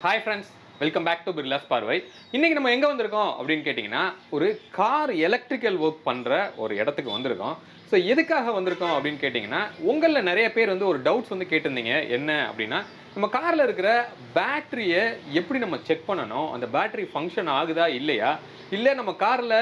Hi friends, welcome back to Birlas பார்வை. இன்றைக்கி நம்ம எங்கே வந்திருக்கோம் அப்படின்னு கேட்டிங்கன்னா, ஒரு கார் எலக்ட்ரிக்கல் ஒர்க் பண்ணுற ஒரு இடத்துக்கு வந்திருக்கோம். ஸோ எதுக்காக வந்திருக்கோம் அப்படின்னு கேட்டிங்கன்னா, உங்களில் நிறைய பேர் வந்து ஒரு டவுட்ஸ் வந்து கேட்டிருந்தீங்க. என்ன அப்படின்னா, நம்ம காரில் இருக்கிற பேட்டரியை எப்படி நம்ம செக் பண்ணணும், அந்த பேட்டரி ஃபங்க்ஷன் ஆகுதா இல்லையா, இல்லை நம்ம காரில்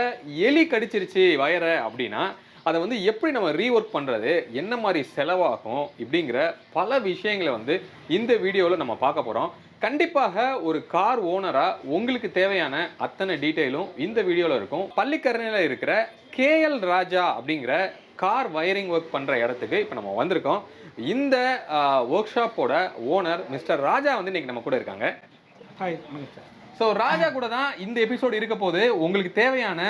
எலி கடிச்சிருச்சு வயரை அப்படின்னா அதை வந்து எப்படி நம்ம ரீஒர்க் பண்ணுறது, என்ன மாதிரி செலவாகும், இப்படிங்கிற பல விஷயங்களை வந்து இந்த வீடியோவில் நம்ம பார்க்க போகிறோம். கண்டிப்பாக ஒரு கார் ஓனராக உங்களுக்கு தேவையான அத்தனை டீட்டெயிலும் இந்த வீடியோவில் இருக்கும். பள்ளிக்கரணையில் இருக்கிற கேஎல் ராஜா அப்படிங்கிற கார் வயரிங் ஒர்க் பண்ணுற இடத்துக்கு இப்போ நம்ம வந்திருக்கோம். இந்த ஒர்க் ஷாப்போட ஓனர் மிஸ்டர் ராஜா வந்து இன்றைக்கி நம்ம கூட இருக்காங்க. Hi sir. ஸோ ராஜா கூட தான் இந்த எபிசோடு இருக்க போது. உங்களுக்கு தேவையான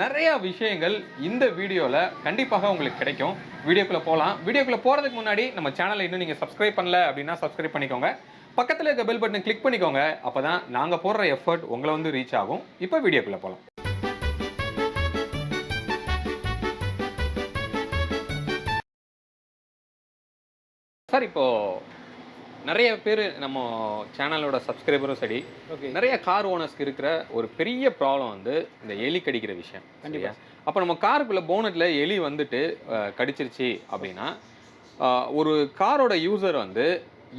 நிறைய விஷயங்கள் இந்த வீடியோவில் கண்டிப்பாக உங்களுக்கு கிடைக்கும். வீடியோக்குள்ளே போகலாம். வீடியோக்குள்ளே போகிறதுக்கு முன்னாடி நம்ம சேனலை இன்னும் நீங்கள் சப்ஸ்கிரைப் பண்ணல அப்படின்னா சப்ஸ்கிரைப் பண்ணிக்கோங்க. பக்கத்தில் இருக்க பெல் பட்டனை கிளிக் பண்ணிக்கோங்க. அப்போ தான் நாங்கள் போடுற எஃபர்ட் உங்களை வந்து ரீச் ஆகும். இப்போ வீடியோக்குள்ளே போகலாம். சார், இப்போது நிறைய பேர் நம்ம சேனலோட சப்ஸ்கிரைபரும் சரி, நிறைய கார் ஓனர்ஸ்க்கு இருக்கிற ஒரு பெரிய ப்ராப்ளம் வந்து இந்த எலி கடிக்கிற விஷயம். கண்டிப்பாக. அப்போ நம்ம காருக்குள்ளே போனட்டில் எலி வந்துட்டு கடிச்சிருச்சு அப்படின்னா, ஒரு காரோட யூசர் வந்து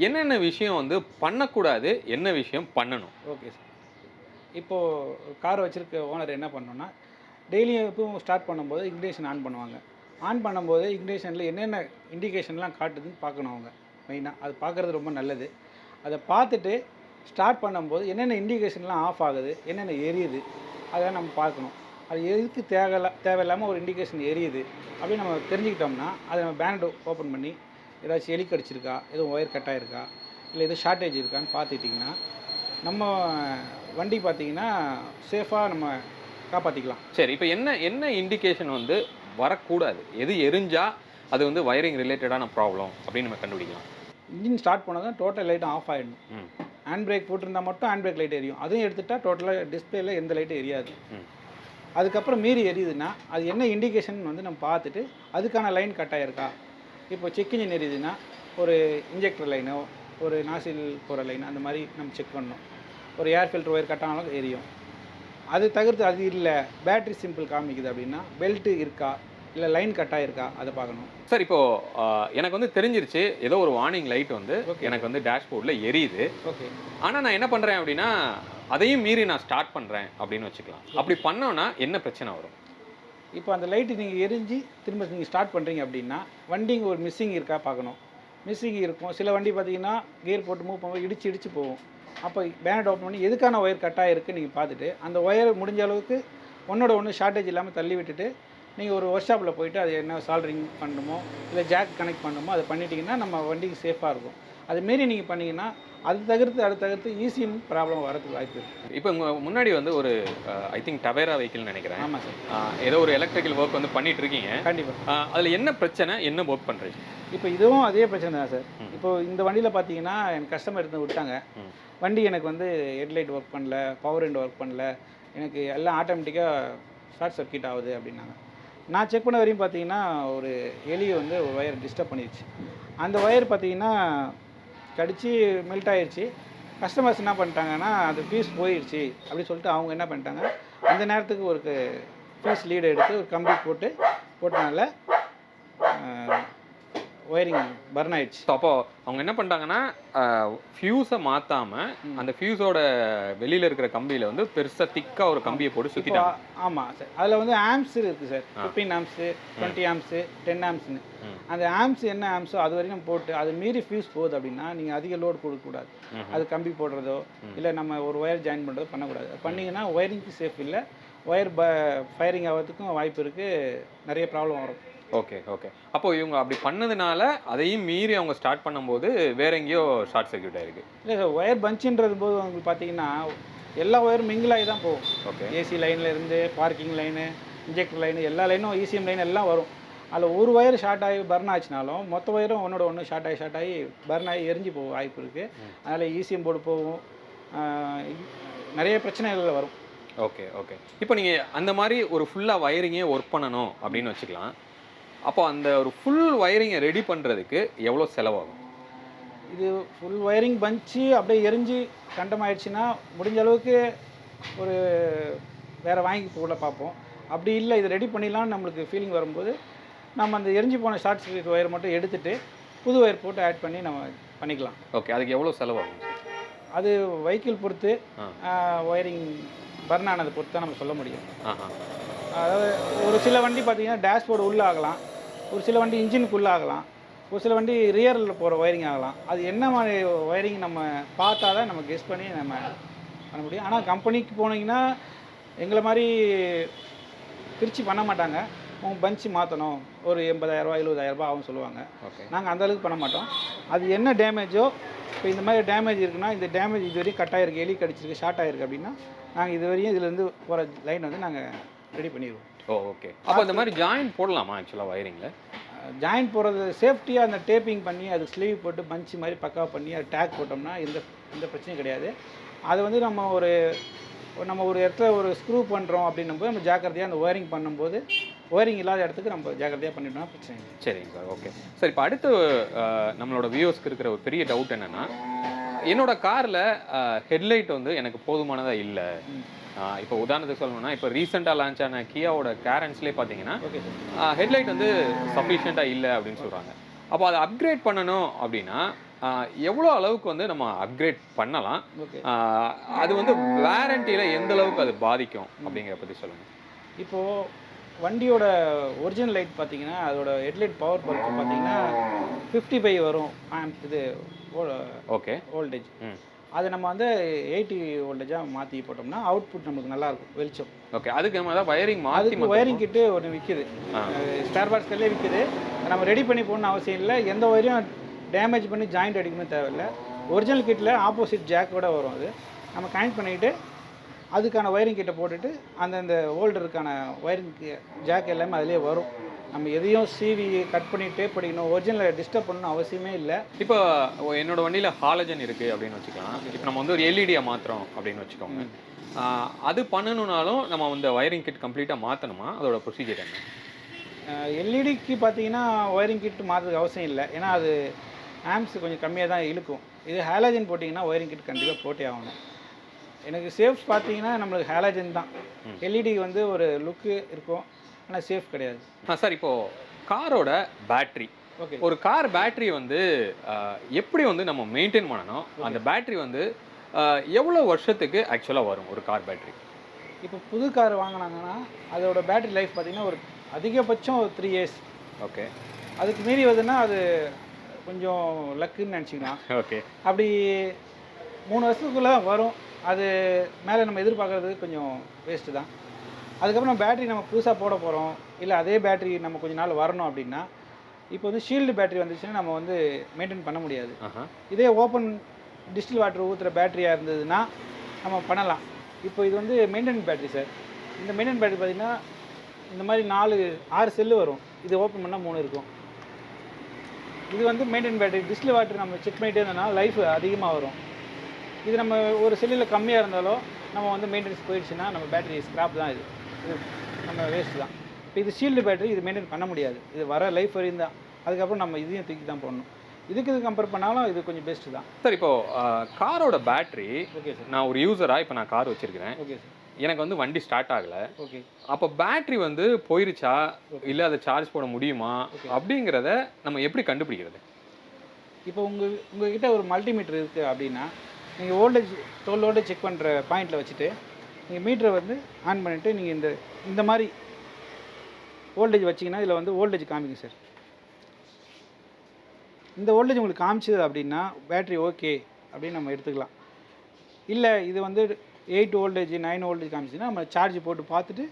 என்னென்ன விஷயம் வந்து பண்ணக்கூடாது, என்ன விஷயம் பண்ணணும்? Okay sir. இப்போது கார் வச்சுருக்க ஓனர் என்ன பண்ணணும்னா, டெய்லியும் எப்பவும் ஸ்டார்ட் பண்ணும்போது இக்னிஷன் ஆன் பண்ணுவாங்க. ஆன் பண்ணும்போது இக்னிஷனில் என்னென்ன இண்டிகேஷன்லாம் காட்டுதுன்னு பார்க்கணும் அவங்க. மெயினாக அது பார்க்குறது ரொம்ப நல்லது. அதை பார்த்துட்டு ஸ்டார்ட் பண்ணும்போது என்னென்ன இண்டிகேஷன்லாம் ஆஃப் ஆகுது, என்னென்ன எரியுது, அதெல்லாம் நம்ம பார்க்கணும். அது எதுக்கு தேவையில்லாமல் ஒரு இண்டிகேஷன் எரியுது அப்படின்னு நம்ம தெரிஞ்சுக்கிட்டோம்னா, அதை நம்ம பேனட் ஓப்பன் பண்ணி ஏதாச்சும் எலி கடிச்சிருக்கா, எதுவும் ஒயர் கட் ஆகிருக்கா, இல்லை எதுவும் ஷார்ட்டேஜ் இருக்கான்னு பார்த்துக்கிட்டிங்கன்னா நம்ம வண்டி பார்த்திங்கன்னா சேஃபாக நம்ம காப்பாற்றிக்கலாம். சரி, இப்போ என்ன இண்டிகேஷன் வந்து வரக்கூடாது, எது எரிஞ்சால் அது வந்து வயரிங் ரிலேட்டடான ப்ராப்ளம் அப்படின்னு நம்ம கண்டுபிடிக்கலாம்? இன்ஜின் ஸ்டார்ட் பண்ணால் டோட்டல் லைட்டும் ஆஃப் ஆகிடணும். ஹேண்ட் பிரேக் போட்டிருந்தால் மட்டும் ஹேண்ட் பிரேக் லைட் எரியும். அதுவும் எடுத்துகிட்டா டோட்டலாக டிஸ்பிளேல எந்த லைட்டும் எரியாது. அதுக்கப்புறம் மீறி எரியுதுன்னா அது என்ன இண்டிகேஷன் வந்து நம்ம பார்த்துட்டு அதுக்கான லைன் கட் ஆகிருக்கா. இப்போ செக் இன்ஜின் எரியுதுன்னா ஒரு இன்ஜெக்டர் லைனோ ஒரு நாசில் போகிற லைன் அந்த மாதிரி நம்ம செக் பண்ணணும். ஒரு ஏர் ஃபில்டர் ஒயர் கட் ஆனாலும் எரியும். அது தவிர்த்து அது இல்லை பேட்ரி சிம்பிள் காமிக்குது அப்படின்னா பெல்ட்டு இருக்கா, இல்லை லைன் கட் ஆகிருக்கா, அதை பார்க்கணும். சார், இப்போது எனக்கு வந்து தெரிஞ்சிருச்சு, ஏதோ ஒரு வார்னிங் லைட் வந்து எனக்கு வந்து டேஷ்போர்டில் எரியுது. ஓகே. ஆனால் நான் என்ன பண்ணுறேன் அப்படின்னா, அதையும் மீறி நான் ஸ்டார்ட் பண்ணுறேன் அப்படின்னு வச்சுக்கலாம். அப்படி பண்ணோன்னா என்ன பிரச்சனை வரும்? இப்போ அந்த லைட்டு நீங்கள் எரிஞ்சு திரும்ப நீங்கள் ஸ்டார்ட் பண்ணுறீங்க அப்படின்னா வண்டிங்க ஒரு மிஸ்ஸிங் இருக்கா பார்க்கணும். மிஸ்ஸிங் இருக்கும். சில வண்டி பார்த்தீங்கன்னா கியர் போட்டு மூவ் பண்ணும்போது இடிச்சு போகும். அப்போ பேனட் ஓப்பன் பண்ணி எதுக்கான ஒயர் கட் ஆகிருக்கு நீங்கள் பார்த்துட்டு அந்த ஒயர் முடிஞ்ச அளவுக்கு ஒன்று ஷார்ட்டேஜ் இல்லாமல் தள்ளி விட்டுட்டு நீங்கள் ஒரு ஒர்க் ஷாப்பில் போய்ட்டு அது என்ன சால்ட்ரிங் பண்ணணுமோ இல்லை ஜாக் கனெக்ட் பண்ணணுமோ அதை பண்ணிட்டீங்கன்னா நம்ம வண்டிக்கு சேஃபாக இருக்கும். அதுமாரி நீங்கள் பண்ணிங்கன்னா அது தவிர்த்து ஈஸியும் ப்ராப்ளம் வரதுக்கு வாய்ப்பு இருக்குது. இப்போ உங்கள் முன்னாடி வந்து ஒரு ஐ திங்க் டவேரா வெஹிக்கிள்னு நினைக்கிறேன். ஆமாம் சார். ஏதோ ஒரு எலக்ட்ரிக்கல் ஒர்க் வந்து பண்ணிட்டு இருக்கீங்க. கண்டிப்பாக. அதில் என்ன பிரச்சனை, என்ன ஒர்க் பண்ணுறீங்க? இப்போ இதுவும் அதே பிரச்சனை தான் சார். இப்போ இந்த வண்டியில் பார்த்தீங்கன்னா எனக்கு கஸ்டமர் எடுத்து விட்டாங்க. வண்டி எனக்கு வந்து ஹெட்லைட் ஒர்க் பண்ணல, பவர் விண்டோ ஒர்க் பண்ணல, எனக்கு எல்லாம் ஆட்டோமேட்டிக்காக ஷார்ட் சர்க்யூட் ஆகுது அப்படின்னாங்க. நான் செக் பண்ண வரையும் பார்த்தீங்கன்னா ஒரு எலியை வந்து ஒரு ஒயர் டிஸ்டர்ப் பண்ணிடுச்சு. அந்த ஒயர் பார்த்தீங்கன்னா கடிச்சு மெல்ட் ஆகிடுச்சு. கஸ்டமர்ஸ் என்ன பண்ணிட்டாங்கன்னா அது பீஸ் போயிடுச்சு அப்படின்னு சொல்லிட்டு அவங்க என்ன பண்ணிட்டாங்க, அந்த நேரத்துக்கு ஒரு பீஸ் லீடை எடுத்து ஒரு கம்பி போட்டனால ஒயரிங் பர்ன் ஆயிடுச்சு. அப்போ அவங்க என்ன பண்ணிட்டாங்கன்னா ஃபியூஸை மாற்றாமல் அந்த ஃபியூஸோட வெளியில் இருக்கிற கம்பியில் வந்து பெருசாக திக்காக ஒரு கம்பியை போட்டு சுற்றிட்டாங்க. ஆமாம் சார். அதில் வந்து ஆம்ஸ் இருக்குது சார். 15 amps, 20 amps, 10 ஆம்ஸ்னு. அந்த ஆம்ஸ் என்ன ஆம்ஸோ அது வரைக்கும் போட்டு அது மீறி ஃபியூஸ் போகுது அப்படின்னா நீங்கள் அதிக லோடு கொடுக்கக்கூடாது. அது கம்பி போடுறதோ இல்லை நம்ம ஒரு ஒயர் ஜாயின் பண்ணுறதோ பண்ணக்கூடாது. பண்ணிங்கன்னா ஒயரிங்க்கு சேஃப் இல்லை, ஒயர் ஃபயரிங் ஆகிறதுக்கும் வாய்ப்பு இருக்குது, நிறைய ப்ராப்ளம் வரும். ஓகே. அப்போது இவங்க அப்படி பண்ணதுனால அதையும் மீறி அவங்க ஸ்டார்ட் பண்ணும்போது வேற எங்கேயோ ஷார்ட் சர்க்யூட் ஆயிருக்கு. இல்லை சார், ஒயர் பஞ்சுன்றது போது உங்களுக்கு பார்த்தீங்கன்னா எல்லா ஒயரும் மிங்கிள் ஆகி தான் போகும். ஓகே. ஏசி லைனில் இருந்து பார்க்கிங் லைனு, இன்ஜெக்டர் லைனு, எல்லா லைனும் இசிஎம் லைன் எல்லாம் வரும். அதில் ஒரு ஒயர் ஷார்ட் ஆகி பர்ன் ஆச்சுனாலும் மொத்த ஒயரும் ஒன்று ஷார்ட் ஆகி பர்ன் ஆகி எரிஞ்சு போகும் வாய்ப்பு இருக்குது. அதனால் இசிஎம் போர்டு போகும், நிறைய பிரச்சனைகள் வரும். ஓகே. இப்போ நீங்கள் அந்த மாதிரி ஒரு ஃபுல்லாக வயரிங்கே ஒர்க் பண்ணணும் அப்படின்னு வச்சுக்கலாம். அப்போ அந்த ஒரு ஃபுல் வயரிங்கை ரெடி பண்ணுறதுக்கு எவ்வளோ செலவாகும்? இது ஃபுல் ஒயரிங் பஞ்சு அப்படியே எரிஞ்சு கண்டமாயிடுச்சுன்னா முடிஞ்ச அளவுக்கு ஒரு வேறு வாங்கி போட பார்ப்போம். அப்படி இல்லை இது ரெடி பண்ணிடலாம்னு நம்மளுக்கு ஃபீலிங் வரும்போது நம்ம அந்த எரிஞ்சு போன ஷார்ட் சர்க்யூட் ஒயர் மட்டும் எடுத்துகிட்டு புது ஒயர் போட்டு ஆட் பண்ணி நம்ம பண்ணிக்கலாம். ஓகே, அதுக்கு எவ்வளோ செலவாகும்? அது வெஹிக்கிள் பொறுத்து ஒயரிங் பர்ன் ஆனதை பொறுத்து தான் நம்ம சொல்ல முடியும். அதாவது ஒரு சில வண்டி பார்த்திங்கன்னா டேஷ்போர்டு உள்ளே ஆகலாம், ஒரு சில வண்டி இன்ஜினுக்குள்ளே ஆகலாம், ஒரு சில வண்டி ரியரில் போகிற ஒயரிங் ஆகலாம். அது என்ன மாதிரி ஒயரிங் நம்ம பார்த்தா தான் நம்ம கெஸ் பண்ணி நம்ம பண்ண முடியும். ஆனால் கம்பெனிக்கு போனீங்கன்னா எங்களை மாதிரி பிரித்து பண்ண மாட்டாங்க. உங்கள் பஞ்சு மாற்றணும் ஒரு 80,000 70,000 ஆகும் சொல்லுவாங்க. நாங்கள் அந்தளவுக்கு பண்ண மாட்டோம். அது என்ன டேமேஜோ, இப்போ இந்த மாதிரி டேமேஜ் இருக்குன்னா இந்த டேமேஜ் இது வரையும் கட் ஆகிருக்கு, எலி கடிச்சிருக்கு, ஷார்ட் ஆகிருக்கு அப்படின்னா நாங்கள் இது வரையும் இதுலேருந்து போகிற லைன் வந்து நாங்கள் ரெடி பண்ணிடுவோம். ஓகே. அப்போ இந்த மாதிரி ஜாயின் போடலாமா ஆக்சுவலாக வயரிங்கில்? ஜாயின் போடுறது சேஃப்டியாக அந்த டேப்பிங் பண்ணி அது ஸ்லீவ் போட்டு பஞ்சு மாதிரி பக்கா பண்ணி அது டேக் போட்டோம்னா எந்த பிரச்சனையும் கிடையாது. அது வந்து நம்ம ஒரு இடத்துல ஒரு ஸ்க்ரூ பண்ணுறோம் அப்படின்னும்போது நம்ம ஜாக்கிரதையாக அந்த ஒயரிங் பண்ணும்போது ஒயரிங் இல்லாத இடத்துக்கு நம்ம ஜாக்கிரதையாக பண்ணிட்டோம்னா பிரச்சனை இல்லை. சரிங்க சார். Okay sir. இப்போ அடுத்து நம்மளோட வியூவர்ஸ்க்கு இருக்கிற ஒரு பெரிய டவுட் என்னென்னா, என்னோட காரில் ஹெட்லைட் வந்து எனக்கு போதுமானதாக இல்லை. இப்போ உதாரணத்துக்கு சொல்லணும்னா, இப்போ ரீசெண்டாக லான்ச் ஆன கியாவோட கேரன்ஸ்லேயே பார்த்தீங்கன்னா ஹெட்லைட் வந்து சஃபிஷியண்ட்டாக இல்லை அப்படின்னு சொல்கிறாங்க. அப்போ அதை அப்கிரேட் பண்ணணும் அப்படின்னா எவ்வளோ அளவுக்கு வந்து நம்ம அப்கிரேட் பண்ணலாம்? அது வந்து வாரண்டியில் எந்த அளவுக்கு அது பாதிக்கும் அப்படிங்கிற பற்றி சொல்லுங்கள். இப்போது வண்டியோட ஒரிஜினல் லைட் பார்த்தீங்கன்னா அதோட ஹெட்லைட் பவர் பல்ப் பார்த்தீங்கன்னா 50 வரும் இது ஓகே வோல்டேஜ். அதை நம்ம வந்து 80 வோல்டேஜாக மாற்றி போட்டோம்னா அவுட்புட் நமக்கு நல்லாயிருக்கும், வெளிச்சம். ஓகே. அதுக்கு நம்ம தான் வயரிங் அதுக்கு ஒயரிங் கிட்டு ஒன்று விற்கிது, ஸ்பேர் பார்ட்ஸ்களே விற்கிது. நம்ம ரெடி பண்ணி போகணுன்னு அவசியம் இல்லை. எந்த ஒயரையும் டேமேஜ் பண்ணி ஜாயிண்ட் அடிக்கணும்னு தேவையில்லை. ஒரிஜினல் கிட்டில் ஆப்போசிட் ஜாக்கோட வரும். அது நம்ம கனெக்ட் பண்ணிவிட்டு அதுக்கான ஒயரிங் கிட்ட போட்டுட்டு அந்தந்த ஹோல்டருக்கான ஒயரிங் ஜாக் எல்லாமே அதிலே வரும். நம்ம எதையும் சிவி கட் பண்ணி டேப் அடிக்கணும், ஒரிஜினலை டிஸ்டர்ப் பண்ணணும் அவசியமே இல்லை. இப்போ என்னோட வண்டியில் ஹாலஜன் இருக்குது அப்படின்னு வச்சுக்கலாம். இப்போ நம்ம வந்து ஒரு எல்இடியை மாற்றுறோம் அப்படின்னு வச்சுக்கோங்க. அது பண்ணணுன்னாலும் நம்ம வந்து வயரிங் கிட் கம்ப்ளீட்டாக மாற்றணுமா? அதோட ப்ரொசீஜர் என்ன? எல்இடிக்கு பார்த்தீங்கன்னா ஒயரிங் கிட் மாற்றுறதுக்கு அவசியம் இல்லை. ஏன்னா அது ஆம்ஸ் கொஞ்சம் கம்மியாக தான் இழுக்கும். இது ஹாலஜன் போட்டிங்கன்னா ஒயரிங் கிட் கண்டிப்பாக போட்டே ஆகணும். எனக்கு சேஃப் பார்த்தீங்கன்னா நம்மளுக்கு ஹாலஜன் தான். எல்இடி வந்து ஒரு லுக்கு இருக்கும், ஆனால் சேஃப் கிடையாது. சார், இப்போது காரோட பேட்ரி, ஓகே, ஒரு கார் பேட்ரி வந்து எப்படி வந்து நம்ம மெயின்டைன் பண்ணணும்? அந்த பேட்ரி வந்து எவ்வளோ வருஷத்துக்கு ஆக்சுவலாக வரும் ஒரு கார் பேட்ரி? இப்போ புது கார் வாங்கினாங்கன்னா அதோட பேட்ரி லைஃப் பார்த்தீங்கன்னா ஒரு அதிகபட்சம் ஒரு 3 இயர்ஸ். ஓகே. அதுக்கு மீறி வருதுன்னா அது கொஞ்சம் லக்குன்னு நினச்சிக்கலாம். ஓகே. அப்படி 3 வருஷத்துக்குள்ளே வரும். அது மேலே நம்ம எதிர்பார்க்குறது கொஞ்சம் வேஸ்ட்டு தான். அதுக்கப்புறம் பேட்ரி நம்ம புதுசாக போட போகிறோம், இல்லை அதே பேட்ரி நம்ம கொஞ்ச நாள் வரணும் அப்படின்னா, இப்போ வந்து ஷீல்டு பேட்ரி வந்துச்சுன்னா நம்ம வந்து மெயின்டைன் பண்ண முடியாது. இதே ஓப்பன் டிஸ்டில் வாட்டர் ஊற்றுற பேட்டரியாக இருந்ததுன்னா நம்ம பண்ணலாம். இப்போ இது வந்து மெயின்டெனன்ஸ் பேட்ரி சார். இந்த மெயின்டெனன்ஸ் பேட்ரி பார்த்திங்கன்னா இந்த மாதிரி 6 செல்லு வரும். இது ஓப்பன் பண்ணால் 3 இருக்கும். இது வந்து மெயின்டெனன்ஸ் பேட்டரி. டிஸ்டில் வாட்டர் நம்ம செக் பண்ணிகிட்டே இருந்தோம்னா லைஃப் அதிகமாக வரும். இது நம்ம ஒரு செல்லில் கம்மியாக இருந்தாலும் நம்ம வந்து மெயின்டெனன்ஸ் போயிடுச்சுன்னா நம்ம பேட்டரி ஸ்க்ராப் தான். இது நம்ம வேஸ்ட் தான். இப்போ இது ஷீல்டு பேட்டரி, இது மெயின்டைன் பண்ண முடியாது. இது வர லைஃப் வரையும் தான். அதுக்கப்புறம் நம்ம இதையும் தூக்கி தான் போடணும். இது கம்பேர் பண்ணாலும் இது கொஞ்சம் பெஸ்ட்டு தான் சார். இப்போது காரோட பேட்ரி, ஓகே சார், நான் ஒரு யூஸராக இப்போ நான் கார் வச்சுருக்கிறேன். Okay sir. எனக்கு வந்து வண்டி ஸ்டார்ட் ஆகலை. ஓகே. அப்போ பேட்ரி வந்து போயிருச்சா இல்லை அதை சார்ஜ் போட முடியுமா அப்படிங்கிறத நம்ம எப்படி கண்டுபிடிக்கிறது? இப்போ உங்ககிட்ட ஒரு மல்டிமீட்டர் இருக்குது அப்படின்னா நீங்கள் டோல் வோல்டேஜ் செக் பண்ணுற பாயிண்டில் வச்சுட்டு நீங்கள் மீட்டரை வந்து ஆன் பண்ணிவிட்டு நீங்கள் இந்த மாதிரி வோல்டேஜ் வச்சிங்கன்னா இதில் வந்து வோல்டேஜ் காமிக்கும் சார். இந்த வோல்டேஜ் உங்களுக்கு காமிச்சது அப்படின்னா பேட்ரி ஓகே அப்படின்னு நம்ம எடுத்துக்கலாம். இல்லை இது வந்து 8 வோல்டேஜ் 9 வோல்டேஜ் காமிச்சுன்னா நம்ம சார்ஜ் போட்டு பார்த்துட்டு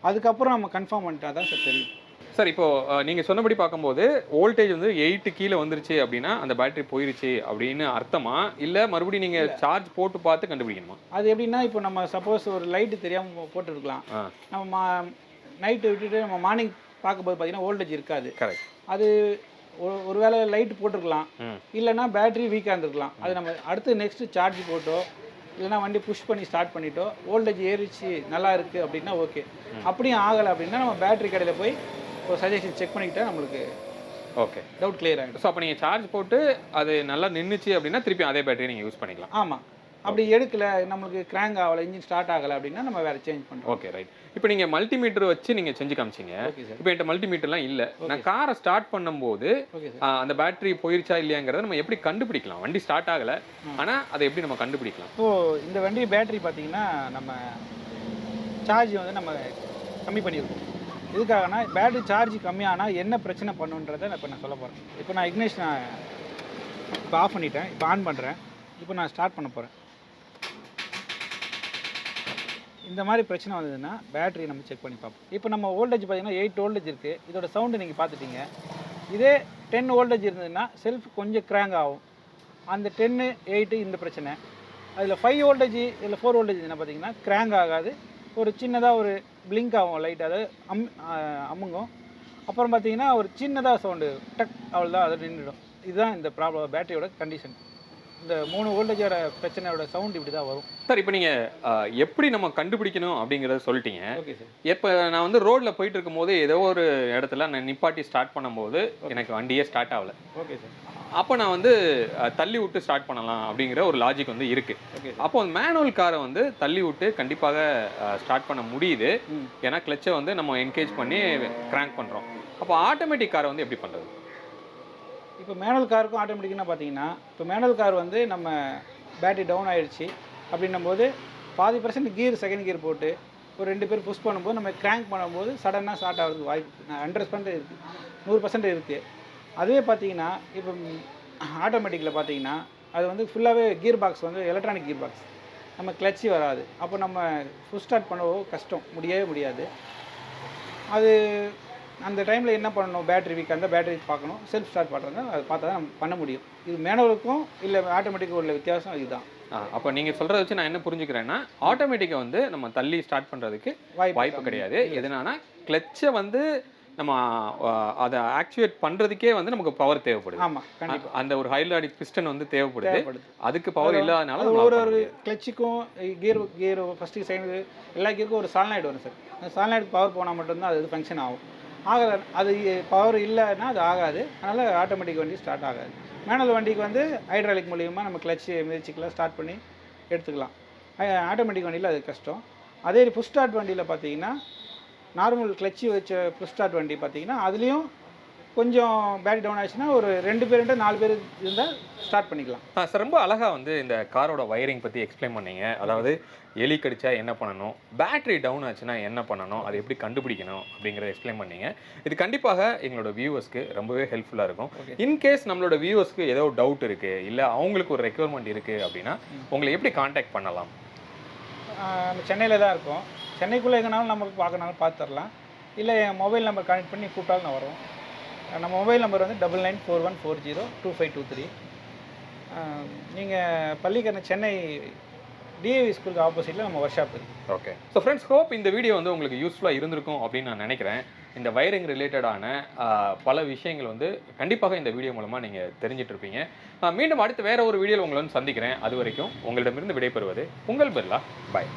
அதுக்கப்புறம் நம்ம கன்ஃபார்ம் பண்ணிட்டா தான் சார் தெரியும். சார், இப்போது நீங்கள் சொன்னபடி பார்க்கும்போது வோல்டேஜ் வந்து 8 கீழே வந்துருச்சு அப்படின்னா அந்த பேட்டரி போயிருச்சு அப்படின்னு அர்த்தமா, இல்லை மறுபடியும் நீங்கள் சார்ஜ் போட்டு பார்த்து கண்டுபிடிக்கணுமா? அது எப்படின்னா, இப்போ நம்ம சப்போஸ் ஒரு லைட்டு தெரியாமல் போட்டுருக்கலாம். நம்ம நைட்டு விட்டுட்டு நம்ம மார்னிங் பார்க்கும்போது பார்த்தீங்கன்னா வோல்டேஜ் இருக்காது. கரெக்ட். அது ஒரு வேளை லைட்டு போட்டிருக்கலாம், இல்லைன்னா பேட்டரி வீக்காக இருந்திருக்கலாம். அது நம்ம அடுத்து நெக்ஸ்ட்டு சார்ஜ் போட்டோ இல்லைனா வண்டி புஷ் பண்ணி ஸ்டார்ட் பண்ணிட்டோ வோல்டேஜ் ஏறிச்சு நல்லா இருக்குது அப்படின்னா ஓகே. அப்படியும் ஆகலை அப்படின்னா நம்ம பேட்டரி கடையில் போய் ஒரு சஜஷன் செக் பண்ணிக்கிட்டால் நம்மளுக்கு ஓகே, டவுட் கிளியர் ஆகிடும். ஸோ அப்போ நீங்கள் சார்ஜ் போட்டு அது நல்லா நின்றுச்சு அப்படின்னா திருப்பி அதே பேட்டரி நீங்கள் யூஸ் பண்ணிக்கலாம். ஆமாம், அப்படி எடுக்கல, நம்மளுக்கு கிராங்க் ஆகலை, இன்ஜின் ஸ்டார்ட் ஆகலை அப்படின்னா நம்ம வேறு சேஞ்ச் பண்ணுறோம். Okay, right. இப்போ நீங்கள் மல்டிமீட்டர் வச்சு நீங்கள் செஞ்சு காமிச்சிங்க. இப்போ என்கிட்ட மல்டிமீட்டர்லாம் இல்லை. நான் காரை ஸ்டார்ட் பண்ணும்போது அந்த பேட்டரி போயிருச்சா இல்லையாங்கிறத நம்ம எப்படி கண்டுபிடிக்கலாம்? வண்டி ஸ்டார்ட் ஆகலை, ஆனால் அதை எப்படி நம்ம கண்டுபிடிக்கலாம்? இப்போது இந்த வண்டி பேட்டரி பார்த்தீங்கன்னா நம்ம சார்ஜ் வந்து நம்ம கம்மி பண்ணியிருக்கோம். எதுக்காகனா பேட்டரி சார்ஜ் கம்மியானால் என்ன பிரச்சனை பண்ணுன்றதை இப்போ நான் சொல்ல போகிறேன். இப்போ நான் இக்னிஷன் இப்போ ஆஃப் பண்ணிட்டேன், இப்போ ஆன் பண்ணுறேன், இப்போ நான் ஸ்டார்ட் பண்ண போகிறேன். இந்த மாதிரி பிரச்சனை வந்ததுன்னா பேட்டரி நம்ம செக் பண்ணி பார்ப்போம். இப்போ நம்ம வோல்டேஜ் பார்த்தீங்கன்னா 8 வோல்டேஜ் இருக்குது. இதோட சவுண்டு நீங்கள் பார்த்துட்டீங்க. இதே 10 வோல்டேஜ் இருந்ததுன்னா செல்ஃப் கொஞ்சம் கிராங்க் ஆகும். அந்த 10, 8 இந்த பிரச்சனை. அதில் 5 வோல்டேஜ் இல்லை 4 வோல்டேஜ் என்ன பார்த்தீங்கன்னா கிராங்க் ஆகாது, ஒரு சின்னதாக ஒரு பிளிங்க் ஆகும் லைட், அதாவது அமுங்கும். அப்புறம் பார்த்தீங்கன்னா ஒரு சின்னதாக சவுண்டு டக், அவ்வளோதான், அதை நின்றுடும். இதுதான் இந்த ப்ராப்ளம் பேட்டரியோட கண்டிஷன். இந்த 3 வோல்டேஜோட பிரச்சனையோட சவுண்ட் இப்படி தான் வரும். சார், இப்போ நீங்கள் எப்படி நம்ம கண்டுபிடிக்கணும் அப்படிங்கிறத சொல்லிட்டீங்க. Okay sir. இப்போ நான் வந்து ரோட்டில் போயிட்டு இருக்கும்போது ஏதோ ஒரு இடத்துல நான் நிப்பாட்டி ஸ்டார்ட் பண்ணும்போது எனக்கு வண்டியே ஸ்டார்ட் ஆகலை. Okay sir. அப்போ நான் வந்து தள்ளி விட்டு ஸ்டார்ட் பண்ணலாம் அப்படிங்கிற ஒரு லாஜிக் வந்து இருக்குது. ஓகே. அப்போ அந்த மேனுவல் காரை வந்து தள்ளி விட்டு கண்டிப்பாக ஸ்டார்ட் பண்ண முடியுது. ஏன்னா கிளச்சை வந்து நம்ம என்கேஜ் பண்ணி கிராங்க் பண்ணுறோம். அப்போ ஆட்டோமேட்டிக் காரை வந்து எப்படி பண்ணுறது? இப்போ மேனுவல் காருக்கும் ஆட்டோமேட்டிக்னா பார்த்தீங்கன்னா, இப்போ மேனுவல் கார் வந்து நம்ம பேட்டரி டவுன் ஆகிடுச்சு அப்படின்னும் போது 40% கியர் செகண்ட் கியர் போட்டு ஒரு 2 பேர் புஷ் பண்ணும்போது நம்ம கிராங்க் பண்ணும்போது சடனாக ஸ்டார்ட் ஆகிறதுக்கு வாய்ப்பு 100% இருக்குது, 100% இருக்குது. அதுவே பார்த்தீங்கன்னா இப்போ ஆட்டோமேட்டிக்கில் பார்த்தீங்கன்னா அது வந்து ஃபுல்லாகவே கியர் பாக்ஸ் வந்து எலக்ட்ரானிக் கியர் பாக்ஸ், நம்ம கிளச்சி வராது. அப்போ நம்ம ஃபுல் ஸ்டார்ட் பண்ணவோ கஷ்டம், முடியவே முடியாது. அது அந்த டைமில் என்ன பண்ணணும், பேட்டரி வீக் அந்த பேட்டரி பார்க்கணும், செல்ஃப் ஸ்டார்ட் பண்ணுறது அது பார்த்தா தான் நம்ம பண்ண முடியும். இது மேனுவலுக்கும் இல்லை ஆட்டோமேட்டிக்கும் உள்ள வித்தியாசம் இதுதான். அப்போ நீங்கள் சொல்கிறத வச்சு நான் என்ன புரிஞ்சுக்கிறேன்னா, ஆட்டோமேட்டிக்கை வந்து நம்ம தள்ளி ஸ்டார்ட் பண்ணுறதுக்கு வாய்ப்பு கிடையாது. எதனால கிளச்சை வந்து நம்ம அதை ஆக்சுவேட் பண்ணுறதுக்கே வந்து நமக்கு பவர் தேவைப்படுது. ஆமாம், கண்டிப்பாக. அந்த ஒரு ஹைட்ராலிக் பிஸ்டன் வந்து தேவைப்படுது. அதுக்கு பவர் இல்லாதனால ஒரு கிளச்சுக்கும் கியர் ஃபஸ்ட்டு செகண்ட் எல்லா கியருக்கும் ஒரு சால்னாய்டு வரும் சார். அந்த சால்னாய்டு பவர் போனால் மட்டும்தான் அது ஃபங்க்ஷன் ஆகும். ஆகலை, அது பவர் இல்லைன்னா அது ஆகாது. அதனால் ஆட்டோமேட்டிக் வண்டி ஸ்டார்ட் ஆகாது. மேனுவல் வண்டிக்கு வந்து ஹைட்ராலிக் மூலியமாக நம்ம கிளச்சு மிதிச்சிக்கலாம், ஸ்டார்ட் பண்ணி எடுத்துக்கலாம். ஆட்டோமேட்டிக் வண்டியில் அது கஷ்டம். அதே புஷ் ஸ்டார்ட் வண்டியில் பார்த்தீங்கன்னா நார்மல் கிளச்சு வச்ச புஷ் ஸ்டார்ட் வண்டி பார்த்தீங்கன்னா அதுலேயும் கொஞ்சம் பேட்டரி டவுன் ஆச்சுன்னா ஒரு 2 பேர் 4 பேர் இருந்தால் ஸ்டார்ட் பண்ணிக்கலாம். சார், ரொம்ப அழகாக வந்து இந்த காரோட வயரிங் பற்றி எக்ஸ்பிளைன் பண்ணீங்க. அதாவது எலி கடிச்சா என்ன பண்ணணும், பேட்டரி டவுன் ஆச்சுன்னா என்ன பண்ணணும், அதை எப்படி கண்டுபிடிக்கணும் அப்படிங்கிறத எக்ஸ்பிளைன் பண்ணீங்க. இது கண்டிப்பாக எங்களோட வியூவர்ஸ்க்கு ரொம்பவே ஹெல்ப்ஃபுல்லாக இருக்கும். இன்கேஸ் நம்மளோட வியூவர்ஸ்க்கு ஏதோ டவுட் இருக்குது, இல்லை அவங்களுக்கு ஒரு ரெக்யர்மெண்ட் இருக்குது அப்படின்னா உங்களை எப்படி காண்டாக்ட் பண்ணலாம்? நம்ம சென்னையில் தான் இருக்கோம். சென்னைக்குள்ளே எங்கேனாலும் நமக்கு பார்க்கனாலும் பார்த்து தரலாம். இல்லை என் மொபைல் நம்பர் கனெக்ட் பண்ணி கூப்பிட்டாலும் நான் வரோம். நம்ம மொபைல் நம்பர் வந்து 9941402523. நீங்கள் பள்ளிக்கரணை சென்னை டிஏவி ஸ்கூலுக்கு ஆப்போசிட்டில் நம்ம ஒர்க் ஷாப் இருக்குது. ஓகே. ஸோ ஃப்ரெண்ட்ஸ், ஹோப் இந்த வீடியோ வந்து உங்களுக்கு யூஸ்ஃபுல்லாக இருந்திருக்கும் அப்படின்னு நான் நினைக்கிறேன். இந்த வயரிங் ரிலேட்டடான பல விஷயங்கள் வந்து கண்டிப்பாக இந்த வீடியோ மூலமாக நீங்கள் தெரிஞ்சிட்ருப்பீங்க. மீண்டும் அடுத்து வேறு ஒரு வீடியோவில் உங்களை வந்து சந்திக்கிறேன். அது வரைக்கும் உங்களிடமிருந்து விடைபெறுவது உங்கள் பிர்லா. பாய்.